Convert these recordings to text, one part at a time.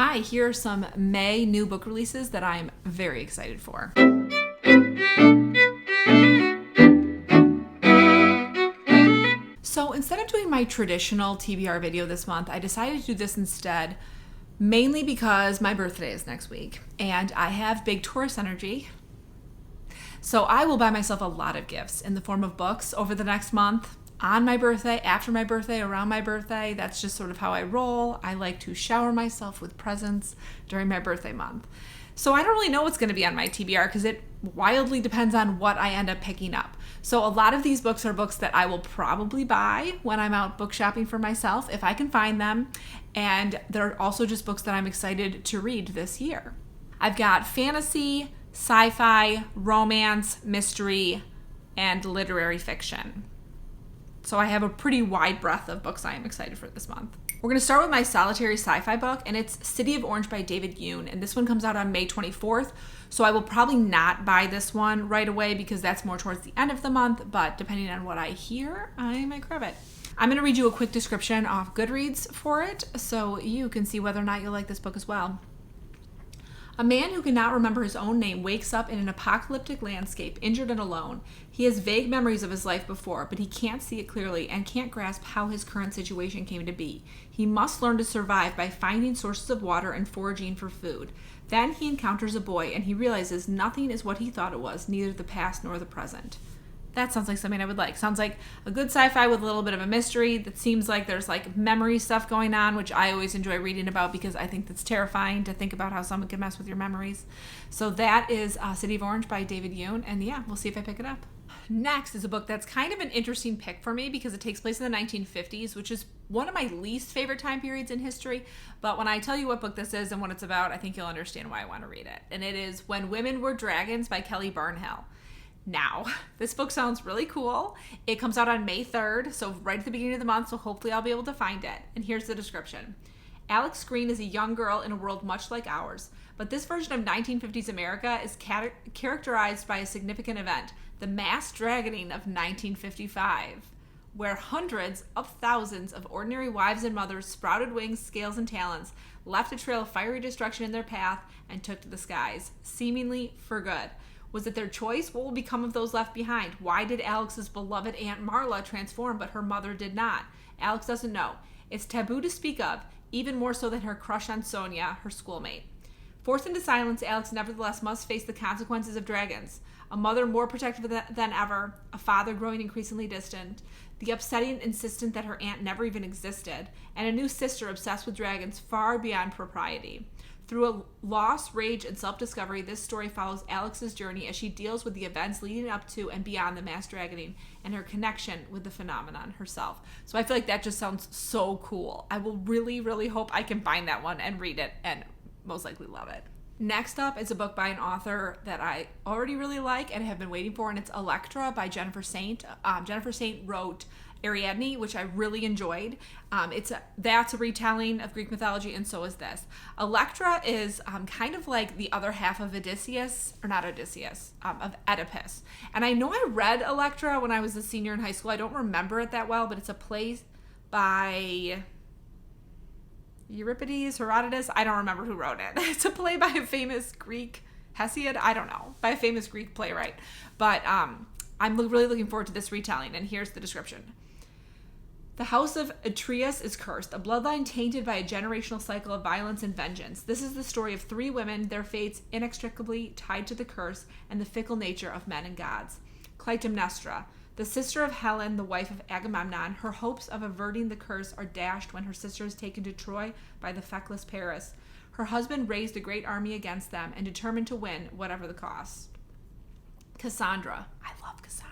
Hi, here are some May new book releases that I'm very excited for. So instead of doing my traditional TBR video this month, I decided to do this instead, mainly because my birthday is next week and I have big Taurus energy. So I will buy myself a lot of gifts in the form of books over the next month. On my birthday, after my birthday, around my birthday. That's just sort of how I roll. I like to shower myself with presents during my birthday month. So I don't really know what's going to be on my TBR because it wildly depends on what I end up picking up. So a lot of these books are books that I will probably buy when I'm out book shopping for myself, if I can find them. And they're also just books that I'm excited to read this year. I've got fantasy, sci-fi, romance, mystery, and literary fiction. So I have a pretty wide breadth of books I am excited for this month. We're going to start with my solitary sci-fi book, and it's City of Orange by David Yoon. And this one comes out on May 24th. So I will probably not buy this one right away because that's more towards the end of the month. But depending on what I hear, I might grab it. I'm going to read you a quick description off Goodreads for it so you can see whether or not you'll like this book as well. A man who cannot remember his own name wakes up in an apocalyptic landscape, injured and alone. He has vague memories of his life before, but he can't see it clearly and can't grasp how his current situation came to be. He must learn to survive by finding sources of water and foraging for food. Then he encounters a boy and he realizes nothing is what he thought it was, neither the past nor the present. That sounds like something I would like. Sounds like a good sci-fi with a little bit of a mystery. That seems like there's like memory stuff going on, which I always enjoy reading about because I think that's terrifying to think about how someone can mess with your memories. So that is City of Orange by David Yoon. And yeah, we'll see if I pick it up. Next is a book that's kind of an interesting pick for me because it takes place in the 1950s, which is one of my least favorite time periods in history. But when I tell you what book this is and what it's about, I think you'll understand why I want to read it. And it is When Women Were Dragons by Kelly Barnhill. Now, this book sounds really cool. It comes out on May 3rd, so right at the beginning of the month, so hopefully I'll be able to find it. And here's the description. Alex Green is a young girl in a world much like ours, but this version of 1950s America is characterized by a significant event, the mass dragoning of 1955, where hundreds of thousands of ordinary wives and mothers sprouted wings, scales, and talons, left a trail of fiery destruction in their path, and took to the skies, seemingly for good. Was it their choice? What will become of those left behind? Why did Alex's beloved Aunt Marla transform, but her mother did not? Alex doesn't know. It's taboo to speak of, even more so than her crush on Sonia, her schoolmate. Forced into silence, Alex nevertheless must face the consequences of dragons. A mother more protective than ever, a father growing increasingly distant, the upsetting insistence that her aunt never even existed, and a new sister obsessed with dragons far beyond propriety. Through a loss, rage, and self-discovery, this story follows Alex's journey as she deals with the events leading up to and beyond the mass dragoning and her connection with the phenomenon herself. So I feel like that just sounds so cool. I will really, really hope I can find that one and read it and most likely love it. Next up is a book by an author that I already really like and have been waiting for, and it's Elektra by Jennifer Saint. Jennifer Saint wrote Ariadne, which I really enjoyed. That's a retelling of Greek mythology, and so is this. Elektra is kind of like the other half of of Oedipus. And I know I read Elektra when I was a senior in high school. I don't remember it that well, but it's a play by Euripides, Herodotus. I don't remember who wrote it. It's a play by a famous Greek Hesiod. I don't know, by a famous Greek playwright. But I'm really looking forward to this retelling, and here's the description. The house of Atreus is cursed, a bloodline tainted by a generational cycle of violence and vengeance. This is the story of three women, their fates inextricably tied to the curse and the fickle nature of men and gods. Clytemnestra, the sister of Helen, the wife of Agamemnon, her hopes of averting the curse are dashed when her sister is taken to Troy by the feckless Paris. Her husband raised a great army against them and determined to win, whatever the cost. Cassandra, I love Cassandra.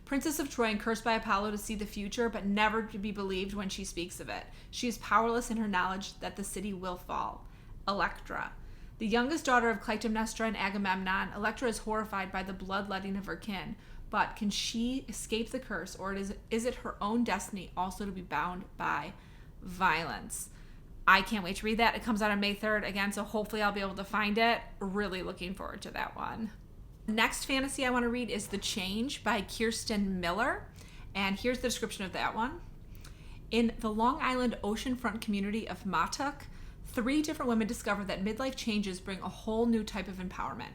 Princess of Troy and cursed by Apollo to see the future, but never to be believed when she speaks of it. She is powerless in her knowledge that the city will fall. Elektra. The youngest daughter of Clytemnestra and Agamemnon, Elektra is horrified by the bloodletting of her kin. But can she escape the curse, or is it her own destiny also to be bound by violence? I can't wait to read that. It comes out on May 3rd again, so hopefully I'll be able to find it. Really looking forward to that one. Next fantasy I want to read is The Change by Kirsten Miller. And here's the description of that one. In the Long Island oceanfront community of Matuk, 3 different women discover that midlife changes bring a whole new type of empowerment.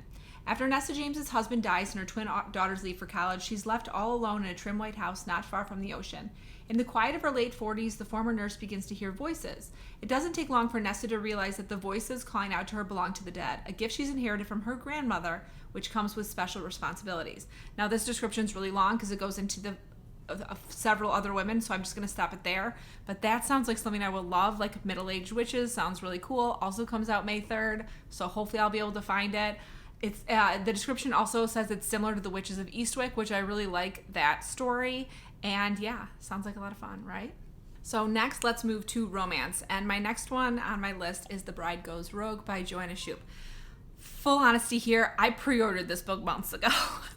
After Nesta James's husband dies and her twin daughters leave for college, she's left all alone in a trim white house not far from the ocean. In the quiet of her late 40s, the former nurse begins to hear voices. It doesn't take long for Nesta to realize that the voices calling out to her belong to the dead, a gift she's inherited from her grandmother, which comes with special responsibilities. Now, this description is really long because it goes into several other women, so I'm just going to stop it there. But that sounds like something I would love, like Middle-Aged Witches. Sounds really cool. Also comes out May 3rd, so hopefully I'll be able to find it. It's the description also says it's similar to The Witches of Eastwick, which I really like that story. And yeah, sounds like a lot of fun, right? So next, let's move to romance. And my next one on my list is The Bride Goes Rogue by Joanna Shupe. Full honesty here, I pre-ordered this book months ago.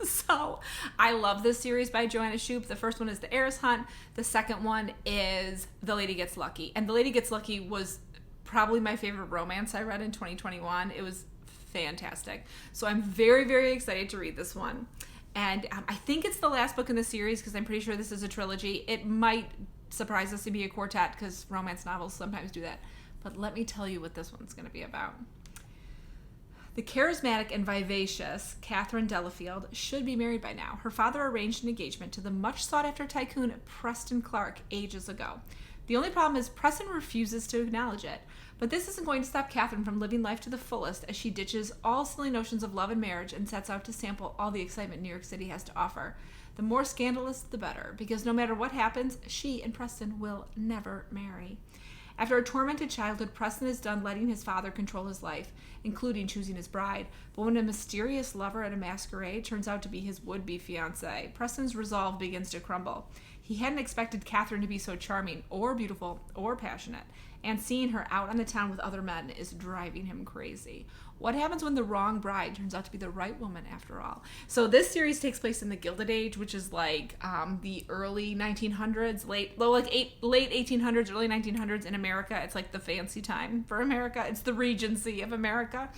So I love this series by Joanna Shupe. The first one is The Heiress Hunt. The second one is The Lady Gets Lucky. And The Lady Gets Lucky was probably my favorite romance I read in 2021. It was fantastic. So I'm very, very excited to read this one. And I think it's the last book in the series because I'm pretty sure this is a trilogy. It might surprise us to be a quartet because romance novels sometimes do that. But let me tell you what this one's going to be about. The charismatic and vivacious Catherine Delafield should be married by now. Her father arranged an engagement to the much sought-after tycoon Preston Clark ages ago. The only problem is Preston refuses to acknowledge it. But this isn't going to stop Catherine from living life to the fullest as she ditches all silly notions of love and marriage and sets out to sample all the excitement New York City has to offer. The more scandalous, the better, because no matter what happens, she and Preston will never marry. After a tormented childhood, Preston is done letting his father control his life, including choosing his bride. But when a mysterious lover at a masquerade turns out to be his would-be fiancé, Preston's resolve begins to crumble. He hadn't expected Catherine to be so charming or beautiful or passionate, and seeing her out on the town with other men is driving him crazy. What happens when the wrong bride turns out to be the right woman after all? So this series takes place in the Gilded Age, which is like the early 1900s, late 1800s, early 1900s in America. It's like the fancy time for America. It's the Regency of America.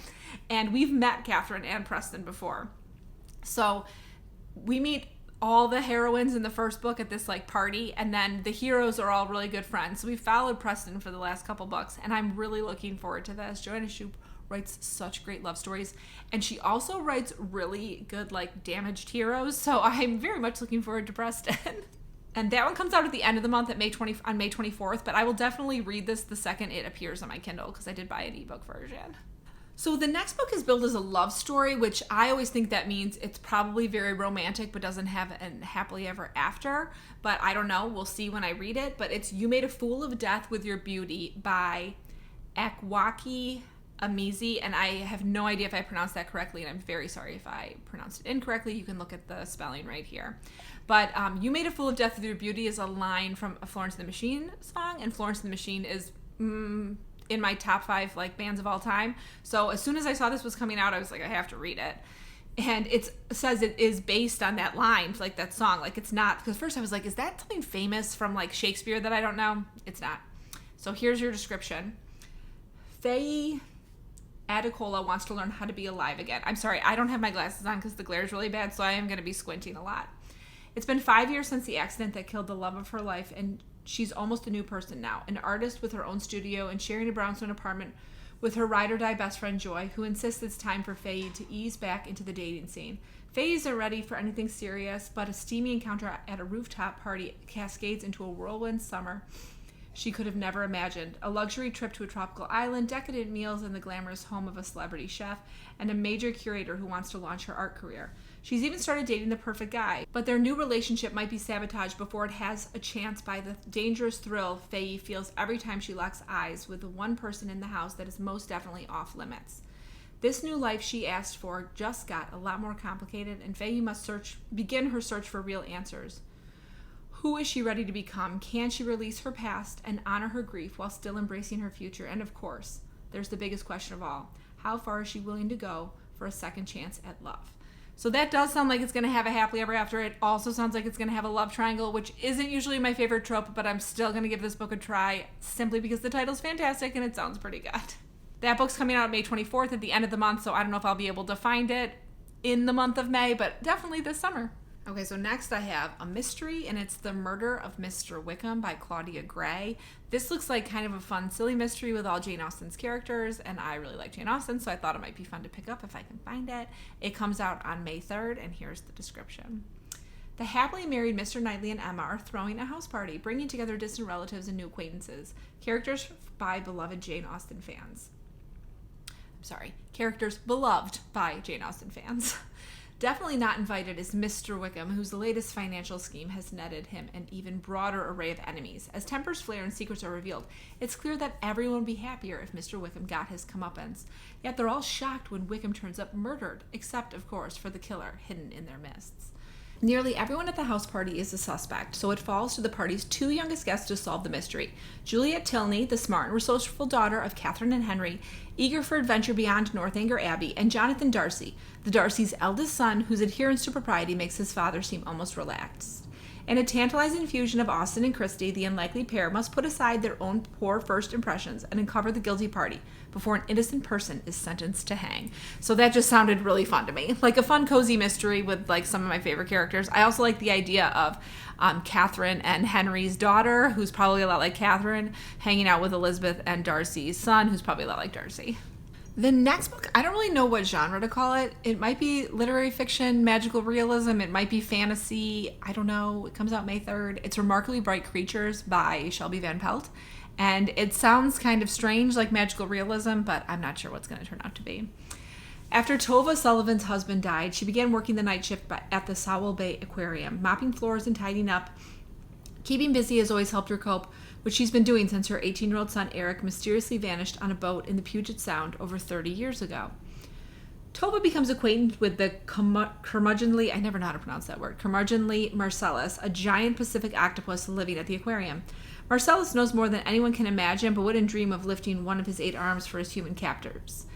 And we've met Catherine and Preston before. So we meet all the heroines in the first book at this like party, and then the heroes are all really good friends. So we followed Preston for the last couple books, and I'm really looking forward to this. Joanna Shupe writes such great love stories, and she also writes really good like damaged heroes, so I'm very much looking forward to Preston. And that one comes out at the end of the month on May 24th, but I will definitely read this the second it appears on my Kindle because I did buy an ebook version. So the next book is billed as a love story, which I always think that means it's probably very romantic but doesn't have a happily ever after. But I don't know. We'll see when I read it. But it's You Made a Fool of Death with Your Beauty by Akwaki Amizi. And I have no idea if I pronounced that correctly, and I'm very sorry if I pronounced it incorrectly. You can look at the spelling right here. But You Made a Fool of Death with Your Beauty is a line from a Florence and the Machine song, and Florence and the Machine is in my top 5 like bands of all time. So as soon as I saw this was coming out, I was like, I have to read it. And it says it is based on that line, like that song. Like it's not, because first I was like, is that something famous from like Shakespeare that I don't know? It's not. So here's your description. Faye Adicola wants to learn how to be alive again. I'm sorry, I don't have my glasses on because the glare is really bad, so I am going to be squinting a lot. It's been 5 years since the accident that killed the love of her life, and she's almost a new person now, an artist with her own studio and sharing a brownstone apartment with her ride-or-die best friend Joy, who insists it's time for Faye to ease back into the dating scene. Faye isn't ready for anything serious, but a steamy encounter at a rooftop party cascades into a whirlwind summer she could have never imagined. A luxury trip to a tropical island, decadent meals in the glamorous home of a celebrity chef, and a major curator who wants to launch her art career. She's even started dating the perfect guy, but their new relationship might be sabotaged before it has a chance by the dangerous thrill Faye feels every time she locks eyes with the one person in the house that is most definitely off limits. This new life she asked for just got a lot more complicated, and Faye must begin her search for real answers. Who is she ready to become? Can she release her past and honor her grief while still embracing her future? And of course, there's the biggest question of all. How far is she willing to go for a second chance at love? So that does sound like it's going to have a happily ever after. It also sounds like it's going to have a love triangle, which isn't usually my favorite trope, but I'm still going to give this book a try simply because the title's fantastic and it sounds pretty good. That book's coming out May 24th at the end of the month, so I don't know if I'll be able to find it in the month of May, but definitely this summer. Okay, so next I have a mystery, and it's The Murder of Mr. Wickham by Claudia Gray. This looks like kind of a fun, silly mystery with all Jane Austen's characters, and I really like Jane Austen, so I thought it might be fun to pick up if I can find it. It comes out on May 3rd, and here's the description. The happily married Mr. Knightley and Emma are throwing a house party, bringing together distant relatives and new acquaintances. Characters by beloved Jane Austen fans. Characters beloved by Jane Austen fans. Definitely not invited is Mr. Wickham, whose latest financial scheme has netted him an even broader array of enemies. As tempers flare and secrets are revealed, it's clear that everyone would be happier if Mr. Wickham got his comeuppance. Yet they're all shocked when Wickham turns up murdered, except, of course, for the killer hidden in their midst. Nearly everyone at the house party is a suspect, so it falls to the party's two youngest guests to solve the mystery. Juliet Tilney, the smart and resourceful daughter of Catherine and Henry, eager for adventure beyond Northanger Abbey, and Jonathan Darcy, the Darcy's eldest son, whose adherence to propriety makes his father seem almost relaxed. In a tantalizing fusion of Austen and Christie, the unlikely pair must put aside their own poor first impressions and uncover the guilty party before an innocent person is sentenced to hang. So that just sounded really fun to me. Like a fun, cozy mystery with like some of my favorite characters. I also like the idea of Catherine and Henry's daughter, who's probably a lot like Catherine, hanging out with Elizabeth, and Darcy's son, who's probably a lot like Darcy. The next book, I don't really know what genre to call it. It might be literary fiction, magical realism. It might be fantasy. I don't know. It comes out May 3rd. It's Remarkably Bright Creatures by Shelby Van Pelt. And it sounds kind of strange like magical realism, but I'm not sure what's going to turn out to be. After Tova Sullivan's husband died, she began working the night shift at the Sowell Bay Aquarium, mopping floors and tidying up. Keeping busy has always helped her cope, which she's been doing since her 18-year-old son Eric mysteriously vanished on a boat in the Puget Sound over 30 years ago. Tova becomes acquainted with the curmudgeonly Marcellus, a giant Pacific octopus living at the aquarium. Marcellus knows more than anyone can imagine, but wouldn't dream of lifting one of his 8 arms for his human captors.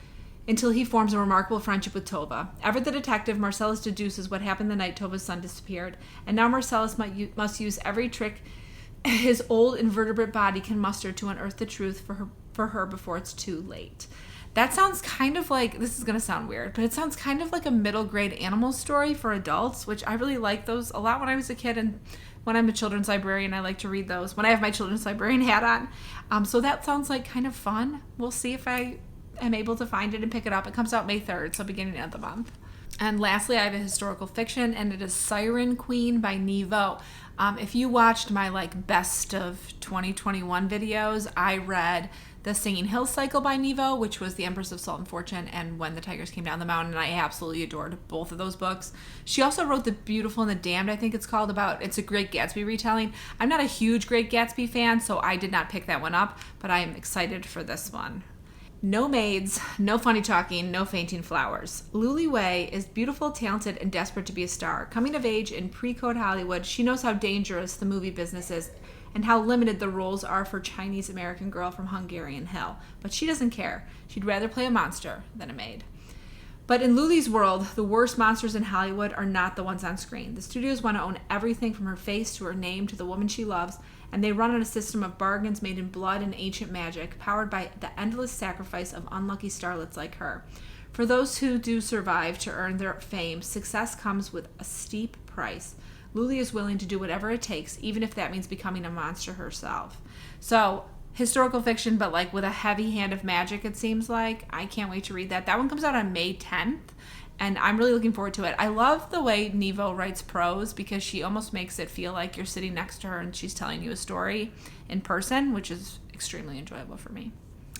Until he forms a remarkable friendship with Tova. Ever the detective, Marcellus deduces what happened the night Tova's son disappeared, and now Marcellus must use every trick his old invertebrate body can muster to unearth the truth for her before it's too late. That sounds kind of like, this is going to sound weird, but it sounds kind of like a middle grade animal story for adults, which I really liked those a lot when I was a kid, and when I'm a children's librarian, I like to read those when I have my children's librarian hat on. So that sounds like kind of fun. We'll see if I am able to find it and pick it up. It comes out May 3rd, so beginning of the month. And lastly, I have a historical fiction, and it is Siren Queen by Nevo. If you watched my best of 2021 videos, I read The Singing Hills cycle by Nevo, which was The Empress of Salt and Fortune and When the Tigers Came Down the Mountain, and I absolutely adored both of those books. She also wrote The Beautiful and the Damned, I think it's called, it's a Great Gatsby retelling. I'm not a huge Great Gatsby fan, so I did not pick that one up, but I am excited for this one. No maids, no funny talking, no fainting flowers. Luli Wei is beautiful, talented, and desperate to be a star. Coming of age in pre-code Hollywood, she knows how dangerous the movie business is and how limited the roles are for Chinese-American girl from Hungarian hell. But she doesn't care. She'd rather play a monster than a maid. But in Luli's world, the worst monsters in Hollywood are not the ones on screen. The studios want to own everything from her face to her name to the woman she loves, and they run on a system of bargains made in blood and ancient magic, powered by the endless sacrifice of unlucky starlets like her. For those who do survive to earn their fame, success comes with a steep price. Luli is willing to do whatever it takes, even if that means becoming a monster herself. So, historical fiction, but with a heavy hand of magic, it seems like. I can't wait to read that. That one comes out on May 10th. And I'm really looking forward to it. I love the way Nevo writes prose because she almost makes it feel like you're sitting next to her and she's telling you a story in person, which is extremely enjoyable for me.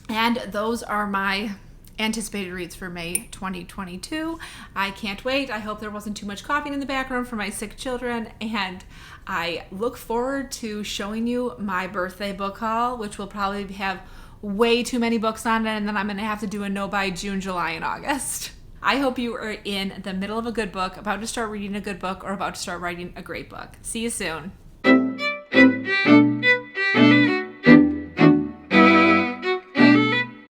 And those are my anticipated reads for May 2022. I can't wait. I hope there wasn't too much coughing in the background for my sick children. And I look forward to showing you my birthday book haul, which will probably have way too many books on it. And then I'm going to have to do a no-buy June, July, and August. I hope you are in the middle of a good book, about to start reading a good book, or about to start writing a great book. See you soon.